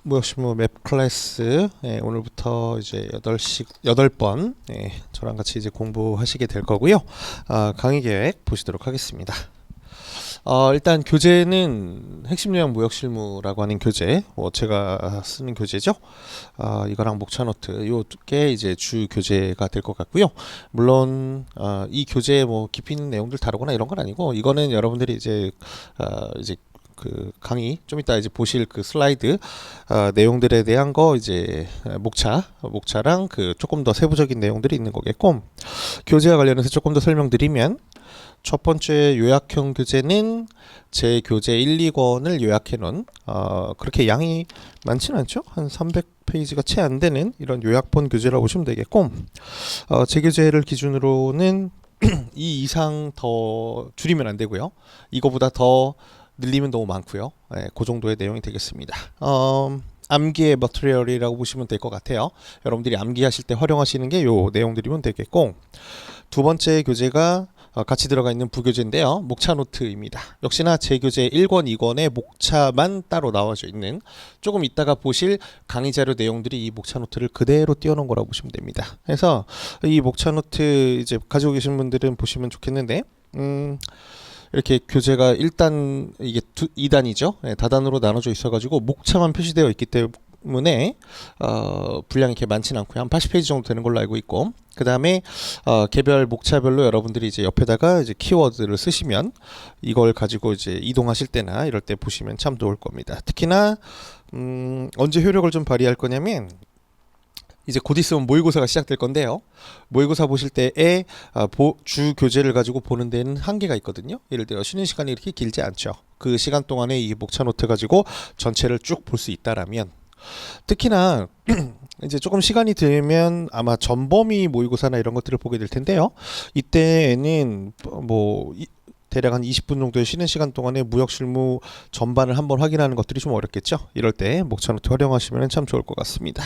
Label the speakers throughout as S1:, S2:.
S1: 무역실무 맵 클래스 오늘부터 이제 8번 저랑 같이 이제 공부하시게 될 거고요. 강의 계획 보시도록 하겠습니다. 일단 교재는 핵심 요약 무역실무라고 하는 교재, 제가 쓰는 교재죠. 이거랑 목차 노트 요게 이제 주 교재가 될 것 같고요. 물론 이 교재에 뭐 깊이 있는 내용들 다루거나 이런 건 아니고, 이거는 여러분들이 이제 그 강의 좀 이따 이제 보실 그 슬라이드 내용들에 대한 거 이제 목차랑 그 조금 더 세부적인 내용들이 있는 거겠고, 교재와 관련해서 조금 더 설명드리면, 첫 번째 요약형 교재는 제 교재 1, 2권을 요약해 놓은 그렇게 양이 많지는 않죠. 한 300페이지가 채 안 되는 이런 요약본 교재라고 보시면 되겠고, 제 교재를 기준으로는 이 이상 더 줄이면 안 되고요. 이거보다 더 늘리면 너무 많고요. 그 정도의 내용이 되겠습니다. 암기의 머티리얼이라고 보시면 될 것 같아요. 여러분들이 암기하실 때 활용하시는 게 요 내용들이면 되겠고, 두 번째 교재가 같이 들어가 있는 부교재인데요. 목차 노트입니다. 역시나 제 교재 1권, 2권에 목차만 따로 나와져 있는, 조금 이따가 보실 강의 자료 내용들이 이 목차 노트를 그대로 띄워놓은 거라고 보시면 됩니다. 그래서 이 목차 노트 이제 가지고 계신 분들은 보시면 좋겠는데, 이렇게 교재가 1단, 이게 2단이죠. 다단으로 나눠져 있어가지고 목차만 표시되어 있기 때문에 분량이 이렇게 많지는 않고요. 한 80페이지 정도 되는 걸로 알고 있고, 그 다음에 개별 목차별로 여러분들이 이제 옆에다가 이제 키워드를 쓰시면 이걸 가지고 이제 이동하실 때나 이럴 때 보시면 참 좋을 겁니다. 특히나 언제 효력을 좀 발휘할 거냐면, 이제 곧 있으면 모의고사가 시작될 건데요. 모의고사 보실 때에 주 교재를 가지고 보는 데는 한계가 있거든요. 예를 들어 쉬는 시간이 이렇게 길지 않죠. 그 시간 동안에 이 목차 노트 가지고 전체를 쭉 볼 수 있다라면, 특히나 이제 조금 시간이 들면 아마 전범위 모의고사나 이런 것들을 보게 될 텐데요. 이때는 뭐 대략 한 20분 정도의 쉬는 시간 동안에 무역 실무 전반을 한번 확인하는 것들이 좀 어렵겠죠. 이럴 때 목차 노트 활용하시면 참 좋을 것 같습니다.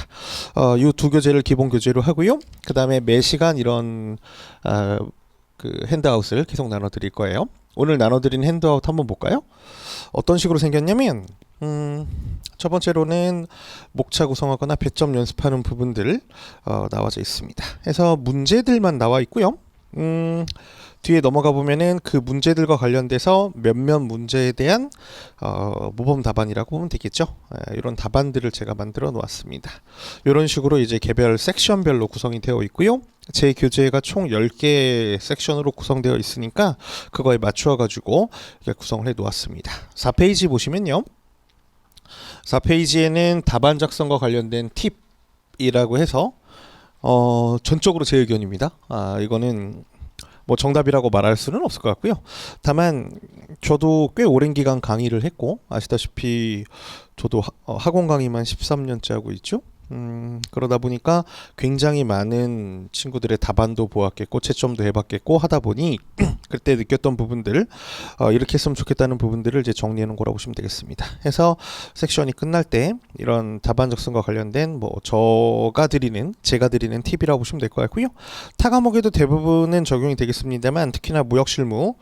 S1: 이 두 교재를 기본 교재로 하고요. 그 다음에 매 시간 이런 그 핸드아웃을 계속 나눠드릴 거예요. 오늘 나눠드린 핸드아웃 한번 볼까요? 어떤 식으로 생겼냐면, 첫 번째로는 목차 구성하거나 배점 연습하는 부분들 나와져 있습니다. 해서 문제들만 나와 있고요. 뒤에 넘어가 보면은 그 문제들과 관련돼서 몇몇 문제에 대한 모범 답안이라고 보면 되겠죠. 이런 답안들을 제가 만들어 놓았습니다. 이런 식으로 이제 개별 섹션별로 구성이 되어 있고요. 제 교재가 총 10개 섹션으로 구성되어 있으니까 그거에 맞추어 가지고 구성을 해 놓았습니다. 4페이지 보시면요. 4페이지에는 답안 작성과 관련된 팁이라고 해서 전적으로 제 의견입니다. 이거는 뭐 정답이라고 말할 수는 없을 것 같고요. 다만 저도 꽤 오랜 기간 강의를 했고, 아시다시피 저도 학원 강의만 13년째 하고 있죠. 그러다 보니까 굉장히 많은 친구들의 답안도 보았겠고 채점도 해봤겠고 하다 보니 그때 느꼈던 부분들, 이렇게 했으면 좋겠다는 부분들을 이제 정리해 놓은 거라고 보시면 되겠습니다. 해서 섹션이 끝날 때 이런 답안 작성과 관련된 뭐 제가 드리는 팁이라고 보시면 될 것 같고요. 타 과목에도 대부분은 적용이 되겠습니다만, 특히나 무역실무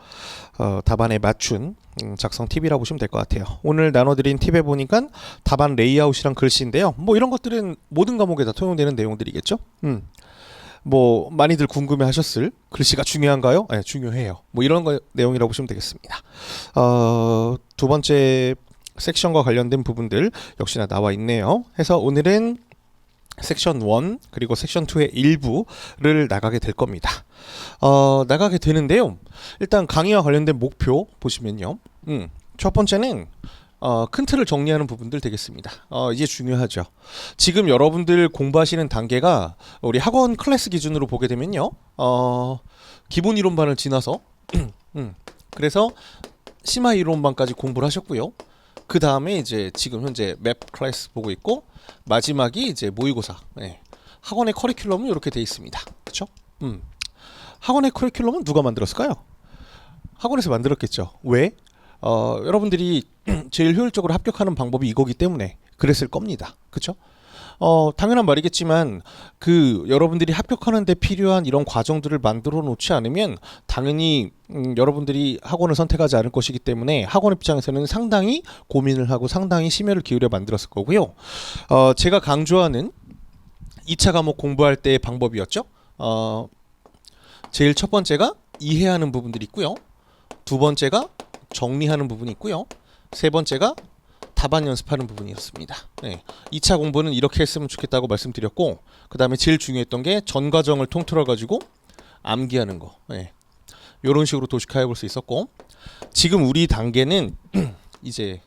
S1: 답안에 맞춘 작성 팁이라고 보시면 될 것 같아요. 오늘 나눠드린 팁에 보니까 답안 레이아웃이랑 글씨인데요. 뭐 이런 것들은 모든 과목에 다 통용되는 내용들이겠죠. 뭐 많이들 궁금해하셨을, 글씨가 중요한가요? 네, 중요해요. 뭐 이런 내용이라고 보시면 되겠습니다. 두 번째 섹션과 관련된 부분들 역시나 나와 있네요. 해서 오늘은 섹션 1 그리고 섹션 2의 일부를 나가게 될 겁니다. 나가게 되는데요. 일단 강의와 관련된 목표 보시면요. 첫 번째는 큰 틀을 정리하는 부분들 되겠습니다. 이제 중요하죠. 지금 여러분들 공부하시는 단계가 우리 학원 클래스 기준으로 보게 되면요. 기본 이론반을 지나서 그래서 심화 이론반까지 공부를 하셨고요. 그 다음에 이제 지금 현재 맵 클래스 보고 있고, 마지막이 이제 모의고사. 학원의 커리큘럼은 이렇게 돼 있습니다. 그렇죠? 학원의 커리큘럼은 누가 만들었을까요? 학원에서 만들었겠죠. 왜? 여러분들이 제일 효율적으로 합격하는 방법이 이거기 때문에 그랬을 겁니다. 그렇죠? 당연한 말이겠지만 그 여러분들이 합격하는 데 필요한 이런 과정들을 만들어 놓지 않으면 당연히 여러분들이 학원을 선택하지 않을 것이기 때문에 학원 입장에서는 상당히 고민을 하고 상당히 심혈을 기울여 만들었을 거고요. 제가 강조하는 2차 과목 공부할 때의 방법이었죠. 제일 첫 번째가 이해하는 부분들이 있고요. 두 번째가 정리하는 부분이 있고요. 세 번째가 답안 연습하는 부분이었습니다. 네. 2차 공부는 이렇게 했으면 좋겠다고 말씀드렸고, 그 다음에 제일 중요했던 게 전 과정을 통틀어 가지고 암기하는 거. 네. 이런 식으로 도식화해 볼 수 있었고, 지금 우리 단계는 이제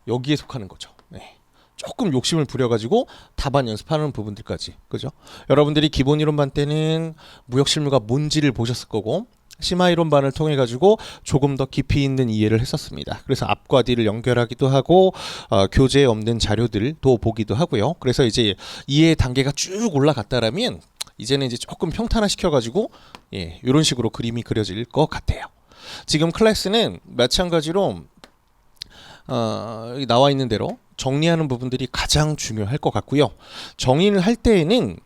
S1: 여기에 속하는 거죠. 네. 조금 욕심을 부려가지고 답안 연습하는 부분들까지, 그죠? 여러분들이 기본 이론반 때는 무역 실무가 뭔지를 보셨을 거고, 심화 이론반을 통해 가지고 조금 더 깊이 있는 이해를 했었습니다. 그래서 앞과 뒤를 연결하기도 하고 교재에 없는 자료들도 보기도 하고요. 그래서 이제 이해 단계가 쭉 올라갔다라면 이제는 이제 조금 평탄화 시켜가지고 이런 식으로 그림이 그려질 것 같아요. 지금 클래스는 마찬가지로 여기 나와 있는 대로 정리하는 부분들이 가장 중요할 것 같고요. 정리를 할 때에는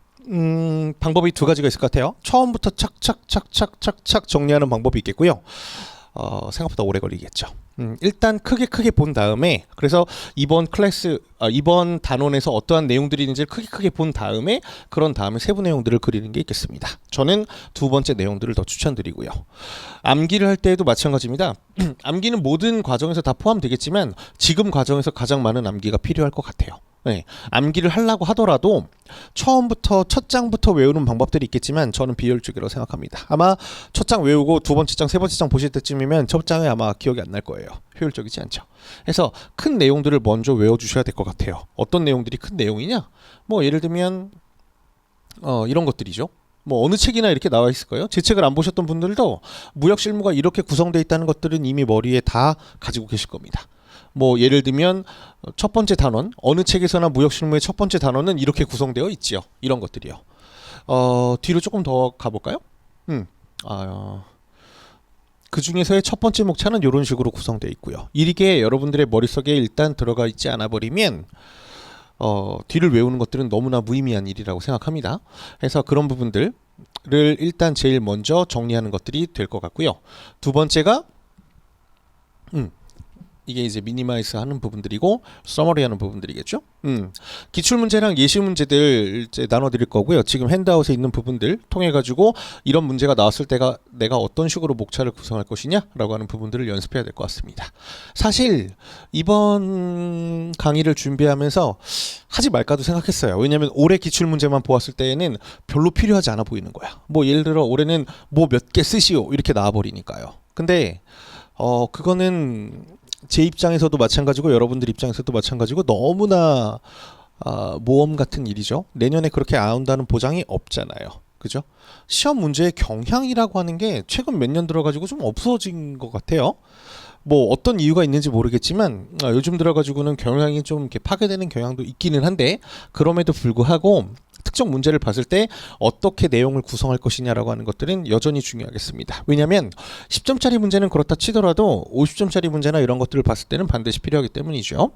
S1: 방법이 두 가지가 있을 것 같아요. 처음부터 착착착착착 정리하는 방법이 있겠고요. 생각보다 오래 걸리겠죠. 일단 크게 본 다음에, 그래서 이번 클래스 이번 단원에서 어떠한 내용들이 있는지를 크게 본 다음에, 그런 다음에 세부 내용들을 그리는 게 있겠습니다. 저는 두 번째 내용들을 더 추천드리고요. 암기를 할 때에도 마찬가지입니다. 암기는 모든 과정에서 다 포함되겠지만 지금 과정에서 가장 많은 암기가 필요할 것 같아요. 네, 암기를 하려고 하더라도 처음부터 첫 장부터 외우는 방법들이 있겠지만 저는 비효율적이라고 생각합니다. 아마 첫 장 외우고 두 번째 장, 세 번째 장 보실 때쯤이면 첫 장에 아마 기억이 안 날 거예요. 효율적이지 않죠. 그래서 큰 내용들을 먼저 외워주셔야 될 것 같아요. 어떤 내용들이 큰 내용이냐? 뭐 예를 들면 이런 것들이죠. 뭐 어느 책이나 이렇게 나와 있을 거예요. 제 책을 안 보셨던 분들도 무역 실무가 이렇게 구성되어 있다는 것들은 이미 머리에 다 가지고 계실 겁니다. 뭐 예를 들면 첫 번째 단원, 어느 책에서나 무역 실무의 첫 번째 단원은 이렇게 구성되어 있지요. 이런 것들이요. 뒤로 조금 더 가볼까요? 그 중에서의 첫 번째 목차는 이런 식으로 구성되어 있고요. 이게 여러분들의 머릿속에 일단 들어가 있지 않아 버리면 뒤를 외우는 것들은 너무나 무의미한 일이라고 생각합니다. 그래서 그런 부분들을 일단 제일 먼저 정리하는 것들이 될 것 같고요. 두 번째가 이게 이제 미니마이즈 하는 부분들이고 서머리 하는 부분들이겠죠. 기출 문제랑 예시 문제들 이제 나눠 드릴 거고요. 지금 핸드아웃에 있는 부분들 통해 가지고 이런 문제가 나왔을 때가 내가 어떤 식으로 목차를 구성할 것이냐라고 하는 부분들을 연습해야 될 것 같습니다. 사실 이번 강의를 준비하면서 하지 말까도 생각했어요. 왜냐하면 올해 기출 문제만 보았을 때에는 별로 필요하지 않아 보이는 거야. 뭐 예를 들어 올해는 뭐 몇 개 쓰시오 이렇게 나와 버리니까요. 근데 그거는 제 입장에서도 마찬가지고 여러분들 입장에서도 마찬가지고 너무나 모험 같은 일이죠. 내년에 그렇게 안 온다는 보장이 없잖아요. 그죠? 시험 문제의 경향이라고 하는 게 최근 몇 년 들어가지고 좀 없어진 것 같아요. 뭐 어떤 이유가 있는지 모르겠지만 요즘 들어가지고는 경향이 좀 이렇게 파괴되는 경향도 있기는 한데, 그럼에도 불구하고 특정 문제를 봤을 때 어떻게 내용을 구성할 것이냐라고 하는 것들은 여전히 중요하겠습니다. 왜냐하면 10점짜리 문제는 그렇다 치더라도 50점짜리 문제나 이런 것들을 봤을 때는 반드시 필요하기 때문이죠.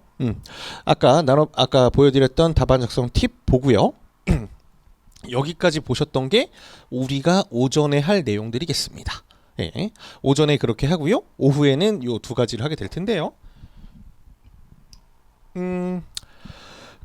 S1: 아까 보여드렸던 답안 작성 팁 보고요. 여기까지 보셨던 게 우리가 오전에 할 내용들이겠습니다. 네, 오전에 그렇게 하고요. 오후에는 요 두 가지를 하게 될 텐데요.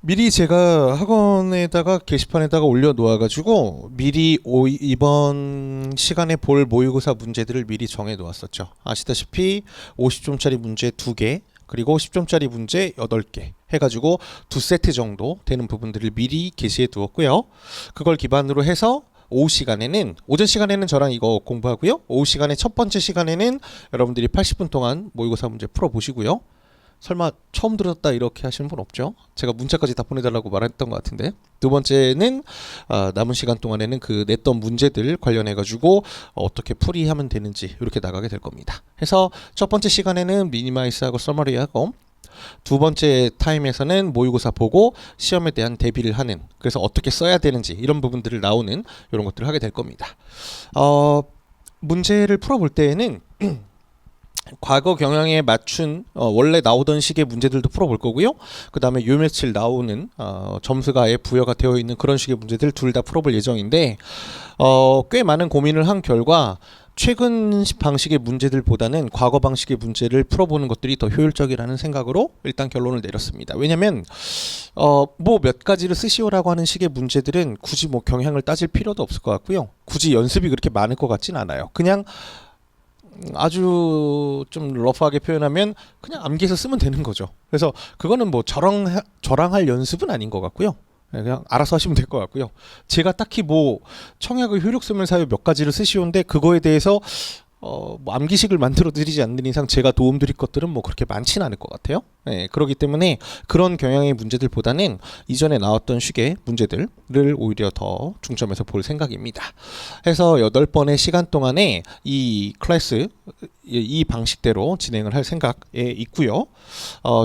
S1: 미리 제가 학원에다가 게시판에다가 올려놓아 가지고 미리 이번 시간에 볼 모의고사 문제들을 미리 정해 놓았었죠. 아시다시피 50점짜리 문제 2개, 그리고 10점짜리 문제 8개 해가지고 2세트 정도 되는 부분들을 미리 게시해 두었고요. 그걸 기반으로 해서 오후 시간에는, 오전 시간에는 저랑 이거 공부하고요. 오후 시간에 첫 번째 시간에는 여러분들이 80분 동안 모의고사 문제 풀어보시고요. 설마 처음 들었다 이렇게 하시는 분 없죠? 제가 문자까지 다 보내달라고 말했던 것 같은데. 두 번째는 남은 시간 동안에는 그 냈던 문제들 관련해 가지고 어떻게 풀이하면 되는지 이렇게 나가게 될 겁니다. 해서 첫 번째 시간에는 미니마이스하고 서머리하고, 두 번째 타임에서는 모의고사 보고 시험에 대한 대비를 하는, 그래서 어떻게 써야 되는지 이런 부분들을 나오는 이런 것들을 하게 될 겁니다. 문제를 풀어볼 때에는 과거 경향에 맞춘 원래 나오던 식의 문제들도 풀어볼 거고요. 그 다음에 요 며칠 나오는 점수가 아예 부여가 되어 있는 그런 식의 문제들 둘 다 풀어볼 예정인데 꽤 많은 고민을 한 결과 최근 방식의 문제들보다는 과거 방식의 문제를 풀어보는 것들이 더 효율적이라는 생각으로 일단 결론을 내렸습니다. 왜냐면 뭐 몇 가지를 쓰시오라고 하는 식의 문제들은 굳이 뭐 경향을 따질 필요도 없을 것 같고요. 굳이 연습이 그렇게 많을 것 같진 않아요. 그냥 아주 좀 러프하게 표현하면 그냥 암기해서 쓰면 되는 거죠. 그래서 그거는 뭐 저랑할 연습은 아닌 것 같고요. 그냥 알아서 하시면 될 것 같고요. 제가 딱히 뭐 청약의 효력소멸 사유 몇 가지를 쓰시오인데 그거에 대해서 뭐 암기식을 만들어 드리지 않는 이상 제가 도움 드릴 것들은 뭐 그렇게 많지는 않을 것 같아요. 그렇기 때문에 그런 경향의 문제들보다는 이전에 나왔던 식의 문제들을 오히려 더 중점에서 볼 생각입니다. 해서 8번의 시간 동안에 이 클래스 이 방식대로 진행을 할 생각에 있고요.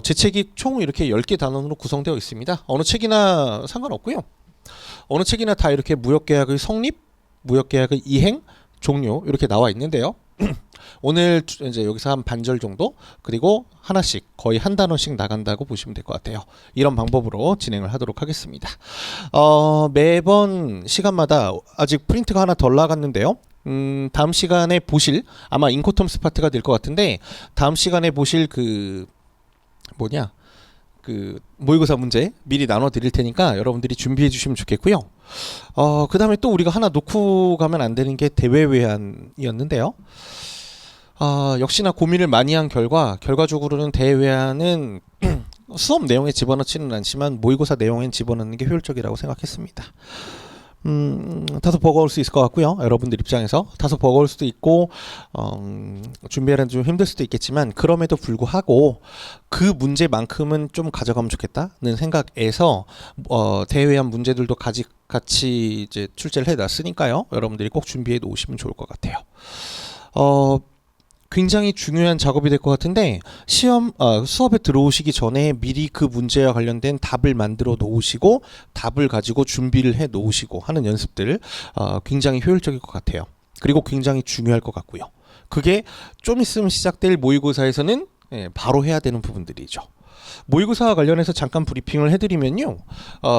S1: 제 책이 총 이렇게 10개 단원으로 구성되어 있습니다. 어느 책이나 상관없고요. 어느 책이나 다 이렇게 무역계약의 성립, 무역계약의 이행, 종료 이렇게 나와 있는데요. 오늘 이제 여기서 한 반절 정도 그리고 하나씩 거의 한 단원씩 나간다고 보시면 될 것 같아요. 이런 방법으로 진행을 하도록 하겠습니다. 매번 시간마다 아직 프린트가 하나 덜 나갔는데요. 다음 시간에 보실 아마 인코텀스 파트가 될 것 같은데 다음 시간에 보실 그 모의고사 문제 미리 나눠 드릴 테니까 여러분들이 준비해 주시면 좋겠고요. 그 다음에 또 우리가 하나 놓고 가면 안 되는 게 대외 외환이었는데요. 역시나 고민을 많이 한 결과적으로는 대외 외환은 수업 내용에 집어넣지는 않지만 모의고사 내용엔 집어넣는 게 효율적이라고 생각했습니다. 다소 버거울 수 있을 것 같고요. 여러분들 입장에서 다소 버거울 수도 있고 준비하는 좀 힘들 수도 있겠지만 그럼에도 불구하고 그 문제만큼은 좀 가져가면 좋겠다는 생각에서 대외한 문제들도 같이 이제 출제를 해놨으니까요. 여러분들이 꼭 준비해 놓으시면 좋을 것 같아요. 굉장히 중요한 작업이 될 것 같은데 수업에 들어오시기 전에 미리 그 문제와 관련된 답을 만들어 놓으시고 답을 가지고 준비를 해 놓으시고 하는 연습들 굉장히 효율적일 것 같아요. 그리고 굉장히 중요할 것 같고요. 그게 좀 있으면 시작될 모의고사에서는 바로 해야 되는 부분들이죠. 모의고사와 관련해서 잠깐 브리핑을 해드리면요.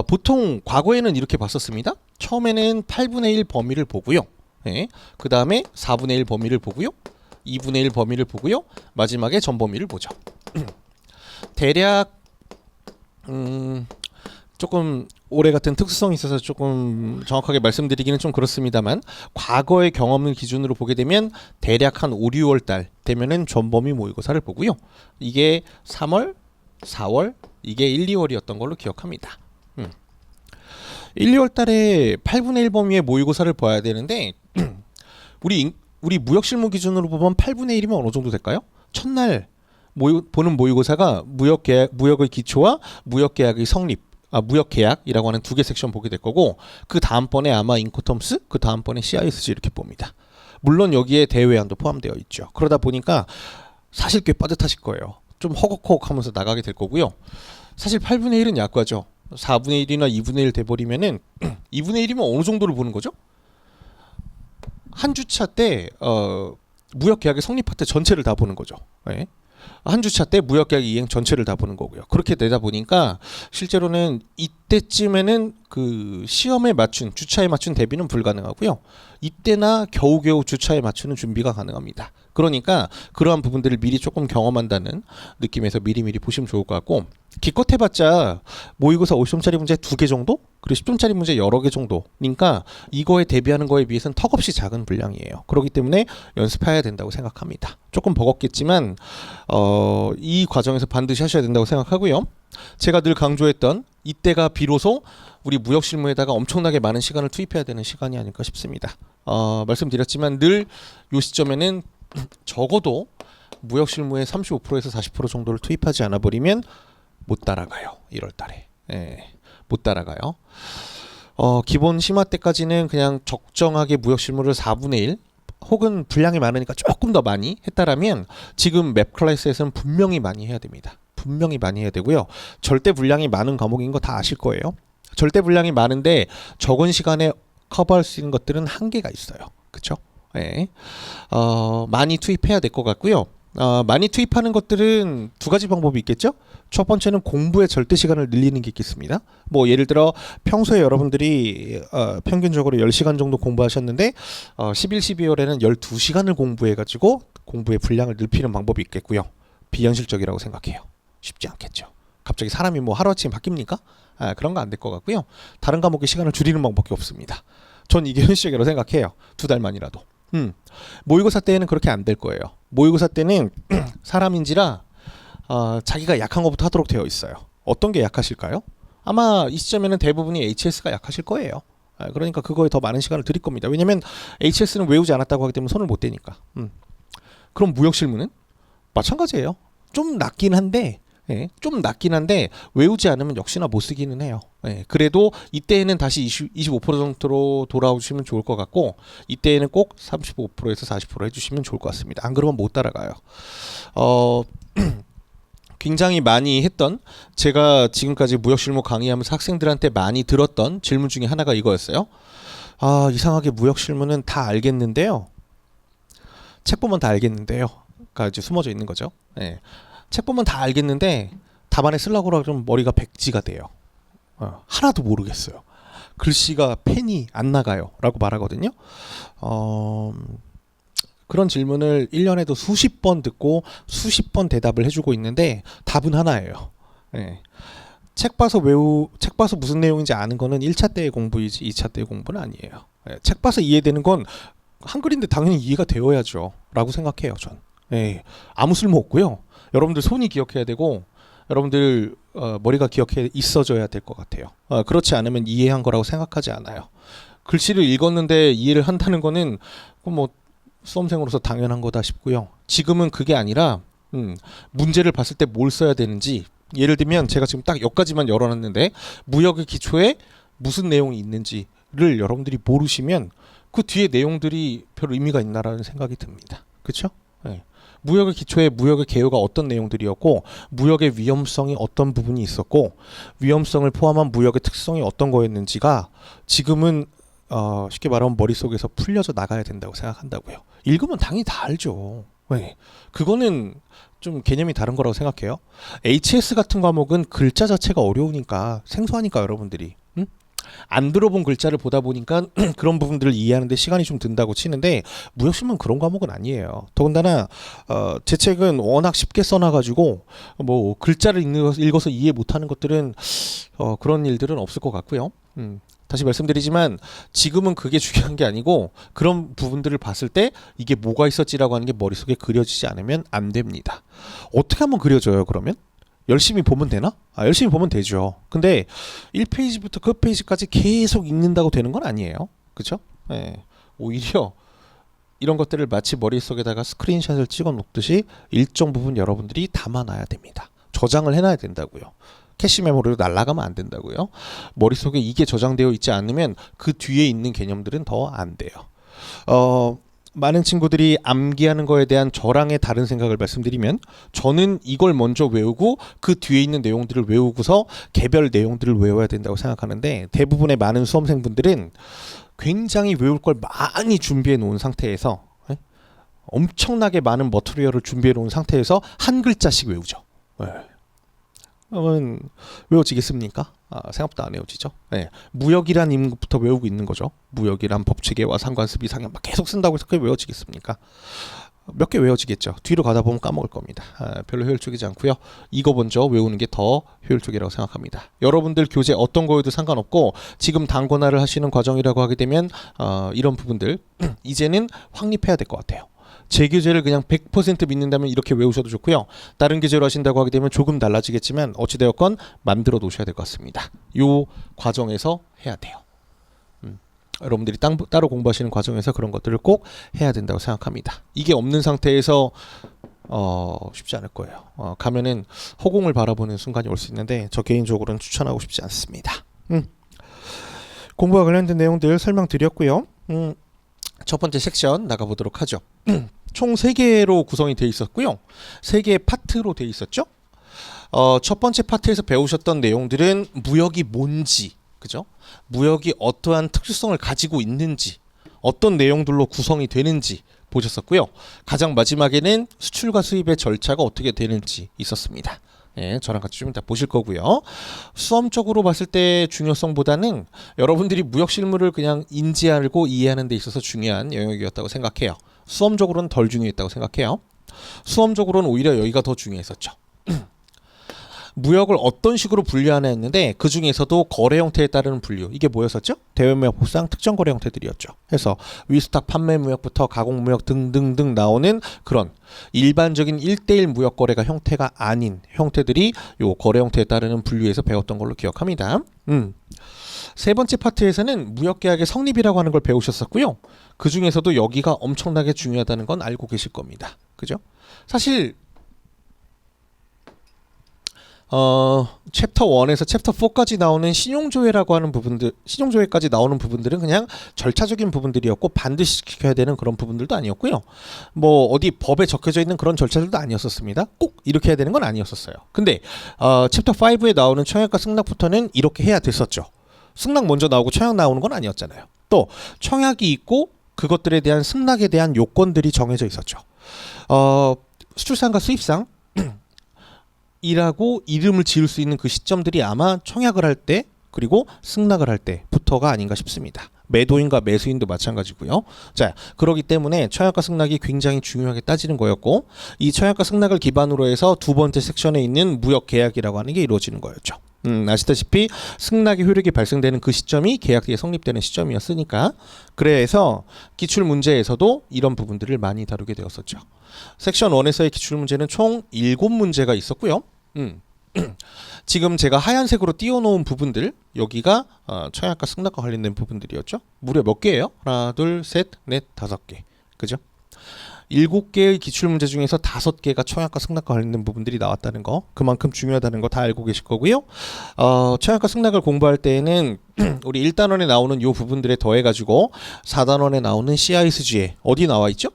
S1: 보통 과거에는 이렇게 봤었습니다. 처음에는 8분의 1 범위를 보고요. 그 다음에 4분의 1 범위를 보고요. 2분의 1 범위를 보고요. 마지막에 전 범위를 보죠. 대략 조금 올해 같은 특수성이 있어서 조금 정확하게 말씀드리기는 좀 그렇습니다만 과거의 경험을 기준으로 보게 되면 대략 한 5, 6월 달 되면은 전 범위 모의고사를 보고요. 이게 3월, 4월, 이게 1, 2월이었던 걸로 기억합니다. 1, 2월 달에 8분의 1 범위의 모의고사를 봐야 되는데 우리 무역실무 기준으로 보면 8분의 1이면 어느 정도 될까요? 첫날 보는 모의고사가 무역의 기초와 무역계약의 성립, 무역계약이라고 하는 2개 섹션 보게 될 거고 그 다음번에 아마 인코텀스, 그 다음번에 CISG 이렇게 봅니다. 물론 여기에 대외안도 포함되어 있죠. 그러다 보니까 사실 꽤 빠듯하실 거예요. 좀 허걱허걱 하면서 나가게 될 거고요. 사실 8분의 1은 약과죠. 4분의 1이나 2분의 1 돼버리면은 2분의 1이면 어느 정도를 보는 거죠? 한 주차 때 무역계약의 성립 파트 전체를 다 보는 거죠. 한 주차 때 무역계약 이행 전체를 다 보는 거고요. 그렇게 되다 보니까 실제로는 이때쯤에는 그 시험에 맞춘 주차에 맞춘 대비는 불가능하고요. 이때나 겨우겨우 주차에 맞추는 준비가 가능합니다. 그러니까 그러한 부분들을 미리 조금 경험한다는 느낌에서 미리미리 보시면 좋을 것 같고 기껏 해봤자 모의고사 50점짜리 문제 2개 정도? 그리고 10점짜리 문제 여러 개 정도니까 이거에 대비하는 거에 비해서는 턱없이 작은 분량이에요. 그렇기 때문에 연습해야 된다고 생각합니다. 조금 버겁겠지만 이 과정에서 반드시 하셔야 된다고 생각하고요. 제가 늘 강조했던 이때가 비로소 우리 무역실무에다가 엄청나게 많은 시간을 투입해야 되는 시간이 아닐까 싶습니다. 말씀드렸지만 늘 이 시점에는 적어도 무역실무의 35%에서 40% 정도를 투입하지 않아 버리면 못 따라가요. 1월 달에. 못 따라가요. 기본 심화 때까지는 그냥 적정하게 무역실무를 4분의 1 혹은 분량이 많으니까 조금 더 많이 했다라면 지금 맵 클래스에서는 분명히 많이 해야 됩니다. 분명히 많이 해야 되고요. 절대 분량이 많은 과목인 거 다 아실 거예요. 절대 분량이 많은데 적은 시간에 커버할 수 있는 것들은 한계가 있어요. 그렇죠? 많이 투입해야 될 것 같고요. 많이 투입하는 것들은 두 가지 방법이 있겠죠. 첫 번째는 공부의 절대 시간을 늘리는 게 있겠습니다. 뭐 예를 들어 평소에 여러분들이 평균적으로 10시간 정도 공부하셨는데 11, 12월에는 12시간을 공부해가지고 공부의 분량을 넓히는 방법이 있겠고요. 비현실적이라고 생각해요. 쉽지 않겠죠. 갑자기 사람이 뭐 하루아침에 바뀝니까? 그런 거 안 될 것 같고요. 다른 과목의 시간을 줄이는 방법밖에 없습니다. 전 이게 현실적이라고 생각해요. 2달만이라도. 모의고사 때에는 그렇게 안 될 거예요. 모의고사 때는 사람인지라 자기가 약한 것부터 하도록 되어 있어요. 어떤 게 약하실까요? 아마 이 시점에는 대부분이 HS가 약하실 거예요. 그러니까 그거에 더 많은 시간을 드릴 겁니다. 왜냐면 HS는 외우지 않았다고 하기 때문에 손을 못 대니까. 그럼 무역실무는 마찬가지예요. 좀 낮긴 한데 외우지 않으면 역시나 못 쓰기는 해요. 그래도 이때에는 다시 25% 정도로 돌아오시면 좋을 것 같고, 이때에는 꼭 35%에서 40% 해주시면 좋을 것 같습니다. 안 그러면 못 따라가요. 굉장히 많이 했던, 제가 지금까지 무역실무 강의하면서 학생들한테 많이 들었던 질문 중에 하나가 이거였어요. 이상하게 무역실무는 다 알겠는데요. 책 보면 다 알겠는데요. 가 이제 숨어져 있는 거죠. 책 보면 다 알겠는데 답안에 쓰려고 그러면 머리가 백지가 돼요. 하나도 모르겠어요. 글씨가 펜이 안 나가요. 라고 말하거든요. 그런 질문을 1년에도 수십 번 듣고 수십 번 대답을 해주고 있는데 답은 하나예요. 책 봐서 무슨 내용인지 아는 거는 1차 때의 공부이지 2차 때의 공부는 아니에요. 책 봐서 이해되는 건 한글인데 당연히 이해가 되어야죠. 라고 생각해요, 전. 아무 쓸모 없고요. 여러분들 손이 기억해야 되고 여러분들 머리가 기억해 있어줘야 될 것 같아요. 그렇지 않으면 이해한 거라고 생각하지 않아요. 글씨를 읽었는데 이해를 한다는 거는 뭐 수험생으로서 당연한 거다 싶고요. 지금은 그게 아니라 문제를 봤을 때 뭘 써야 되는지, 예를 들면 제가 지금 딱 여기까지만 열어놨는데 무역의 기초에 무슨 내용이 있는지를 여러분들이 모르시면 그 뒤에 내용들이 별 의미가 있나라는 생각이 듭니다. 그렇죠? 무역의 기초에 무역의 개요가 어떤 내용들이었고, 무역의 위험성이 어떤 부분이 있었고, 위험성을 포함한 무역의 특성이 어떤 거였는지가 지금은 쉽게 말하면 머릿속에서 풀려져 나가야 된다고 생각한다고요. 읽으면 당연히 다 알죠. 그거는 좀 개념이 다른 거라고 생각해요. HS 같은 과목은 글자 자체가 어려우니까, 생소하니까 여러분들이 안 들어본 글자를 보다 보니까 그런 부분들을 이해하는데 시간이 좀 든다고 치는데, 무역신문 그런 과목은 아니에요. 더군다나 제 책은 워낙 쉽게 써놔가지고 뭐 글자를 읽어서 이해 못하는 것들은 그런 일들은 없을 것 같고요. 다시 말씀드리지만 지금은 그게 중요한 게 아니고, 그런 부분들을 봤을 때 이게 뭐가 있었지라고 하는 게 머릿속에 그려지지 않으면 안 됩니다. 어떻게 하면 그려져요, 그러면? 열심히 보면 되나? 열심히 보면 되죠. 근데 1페이지부터 그 페이지까지 계속 읽는다고 되는 건 아니에요. 그쵸? 오히려 이런 것들을 마치 머릿속에다가 스크린샷을 찍어 놓듯이 일정 부분 여러분들이 담아놔야 됩니다. 저장을 해놔야 된다고요. 캐시 메모리로 날아가면 안 된다고요. 머릿속에 이게 저장되어 있지 않으면 그 뒤에 있는 개념들은 더 안 돼요. 많은 친구들이 암기하는 거에 대한 저랑의 다른 생각을 말씀드리면, 저는 이걸 먼저 외우고 그 뒤에 있는 내용들을 외우고서 개별 내용들을 외워야 된다고 생각하는데, 대부분의 많은 수험생분들은 굉장히 외울 걸 많이 준비해 놓은 상태에서, 엄청나게 많은 머티리얼을 준비해 놓은 상태에서 한 글자씩 외우죠. 그러면 외워지겠습니까? 생각보다 안 외워지죠. 무역이란 임금부터 외우고 있는 거죠. 무역이란 법체계와 상관습의 상현 막 계속 쓴다고 해서 그게 외워지겠습니까? 몇 개 외워지겠죠. 뒤로 가다 보면 까먹을 겁니다. 별로 효율적이지 않고요. 이거 먼저 외우는 게 더 효율적이라고 생각합니다. 여러분들 교재 어떤 거에도 상관없고, 지금 단권화를 하시는 과정이라고 하게 되면 이런 부분들 이제는 확립해야 될 것 같아요. 제 교재를 그냥 100% 믿는다면 이렇게 외우셔도 좋고요. 다른 교재로 하신다고 하게 되면 조금 달라지겠지만 어찌되었건 만들어 놓으셔야 될 것 같습니다. 요 과정에서 해야 돼요. 여러분들이 따로 공부하시는 과정에서 그런 것들을 꼭 해야 된다고 생각합니다. 이게 없는 상태에서 쉽지 않을 거예요. 가면은 허공을 바라보는 순간이 올 수 있는데, 저 개인적으로는 추천하고 싶지 않습니다. 공부와 관련된 내용들 설명드렸고요. 첫 번째 섹션 나가보도록 하죠. 총 3개로 구성이 되어 있었고요. 3개의 파트로 되어 있었죠. 첫 번째 파트에서 배우셨던 내용들은 무역이 뭔지, 그죠? 무역이 어떠한 특수성을 가지고 있는지, 어떤 내용들로 구성이 되는지, 보셨었고요. 가장 마지막에는 수출과 수입의 절차가 어떻게 되는지 있었습니다. 예, 저랑 같이 좀 이따 보실 거고요. 수험적으로 봤을 때 중요성보다는 여러분들이 무역 실무를 그냥 인지하고 이해하는 데 있어서 중요한 영역이었다고 생각해요. 수험적으로는 덜 중요했다고 생각해요. 수험적으로는 오히려 여기가 더 중요했었죠. 무역을 어떤 식으로 분류하나 했는데 그 중에서도 거래 형태에 따르는 분류, 이게 뭐였었죠? 대외무역, 보상, 특정 거래 형태들이었죠. 그래서 위스탁 판매 무역부터 가공 무역 등등등 나오는 그런 일반적인 1대1 무역 거래가 형태가 아닌 형태들이 요 거래 형태에 따르는 분류에서 배웠던 걸로 기억합니다. 세 번째 파트에서는 무역계약의 성립이라고 하는 걸 배우셨었고요. 그 중에서도 여기가 엄청나게 중요하다는 건 알고 계실 겁니다. 그죠? 사실 챕터 1에서 챕터 4까지 나오는 신용조회라고 하는 부분들, 신용조회까지 나오는 부분들은 그냥 절차적인 부분들이었고 반드시 지켜야 되는 그런 부분들도 아니었고요. 뭐 어디 법에 적혀져 있는 그런 절차들도 아니었었습니다. 꼭 이렇게 해야 되는 건 아니었었어요. 근데 챕터 5에 나오는 청약과 승낙부터는 이렇게 해야 됐었죠. 승낙 먼저 나오고 청약 나오는 건 아니었잖아요. 또 청약이 있고 그것들에 대한 승낙에 대한 요건들이 정해져 있었죠. 수출상과 수입상 이라고 이름을 지을 수 있는 그 시점들이 아마 청약을 할 때 그리고 승낙을 할 때부터가 아닌가 싶습니다. 매도인과 매수인도 마찬가지고요. 자, 그렇기 때문에 청약과 승낙이 굉장히 중요하게 따지는 거였고, 이 청약과 승낙을 기반으로 해서 두 번째 섹션에 있는 무역 계약이라고 하는 게 이루어지는 거였죠. 아시다시피 승낙의 효력이 발생되는 그 시점이 계약이 성립되는 시점이었으니까, 그래서 기출 문제에서도 이런 부분들을 많이 다루게 되었었죠. 섹션 1에서의 기출 문제는 총 7문제가 있었고요. 지금 제가 하얀색으로 띄워놓은 부분들, 여기가 청약과 승낙과 관련된 부분들이었죠. 무려 몇 개예요? 하나, 둘, 셋, 넷, 5개. 그죠? 7개의 기출문제 중에서 5개가 청약과 승낙과 관련된 부분들이 나왔다는 거, 그만큼 중요하다는 거 다 알고 계실 거고요. 청약과 승낙을 공부할 때에는 우리 1단원에 나오는 요 부분들에 더해가지고 4단원에 나오는 CISG에 어디 나와 있죠?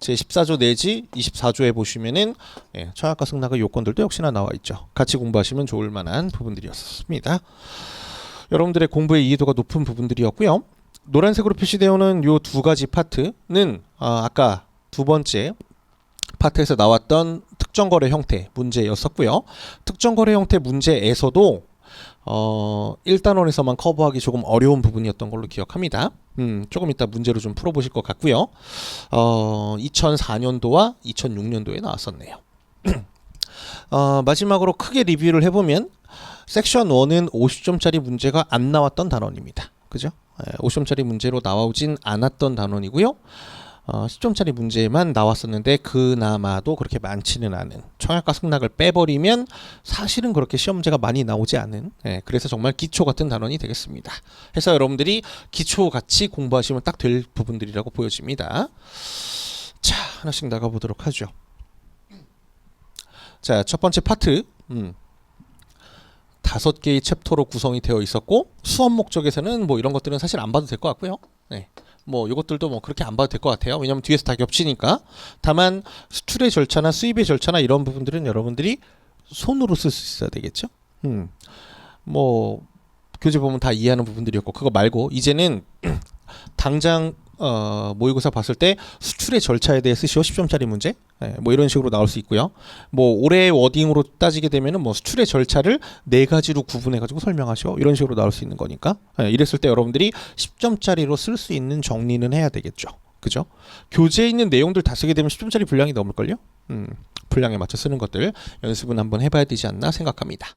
S1: 제14조 내지 24조에 보시면은 청약과 승낙의 요건들도 역시나 나와 있죠. 같이 공부하시면 좋을 만한 부분들이었습니다. 여러분들의 공부의 이해도가 높은 부분들이었고요. 노란색으로 표시되어 있는 요 두 가지 파트는 아까 두 번째 파트에서 나왔던 특정거래 형태 문제였었고요. 특정거래 형태 문제에서도 1단원에서만 커버하기 조금 어려운 부분이었던 걸로 기억합니다. 조금 이따 문제로 좀 풀어보실 것 같고요. 2004년도와 2006년도에 나왔었네요. 마지막으로 크게 리뷰를 해보면 섹션 1은 50점짜리 문제가 안 나왔던 단원입니다. 그죠? 50점짜리 문제로 나오진 않았던 단원이고요. 10점짜리 문제만 나왔었는데 그나마도 그렇게 많지는 않은, 청약과 승낙을 빼버리면 사실은 그렇게 시험 문제가 많이 나오지 않은, 그래서 정말 기초 같은 단원이 되겠습니다. 해서 여러분들이 기초같이 공부하시면 딱 될 부분들이라고 보여집니다. 자, 하나씩 나가보도록 하죠. 자, 첫 번째 파트 5개의 챕터로 구성이 되어 있었고, 수업 목적에서는 뭐 이런 것들은 사실 안 봐도 될 것 같고요. 뭐 이것들도 뭐 그렇게 안 봐도 될 것 같아요. 왜냐면 뒤에서 다 겹치니까. 다만 수출의 절차나 수입의 절차나 이런 부분들은 여러분들이 손으로 쓸 수 있어야 되겠죠. 뭐 교재 보면 다 이해하는 부분들이었고, 그거 말고 이제는 당장 모의고사 봤을 때 수출의 절차에 대해 쓰시오 10점짜리 문제, 뭐 이런 식으로 나올 수 있고요. 뭐 올해의 워딩으로 따지게 되면은 뭐 수출의 절차를 4가지로 구분해 가지고 설명하시오, 이런 식으로 나올 수 있는 거니까, 이랬을 때 여러분들이 10점짜리로 쓸 수 있는 정리는 해야 되겠죠. 그죠? 교재에 있는 내용들 다 쓰게 되면 10점짜리 분량이 넘을걸요. 분량에 맞춰 쓰는 것들 연습은 한번 해봐야 되지 않나 생각합니다.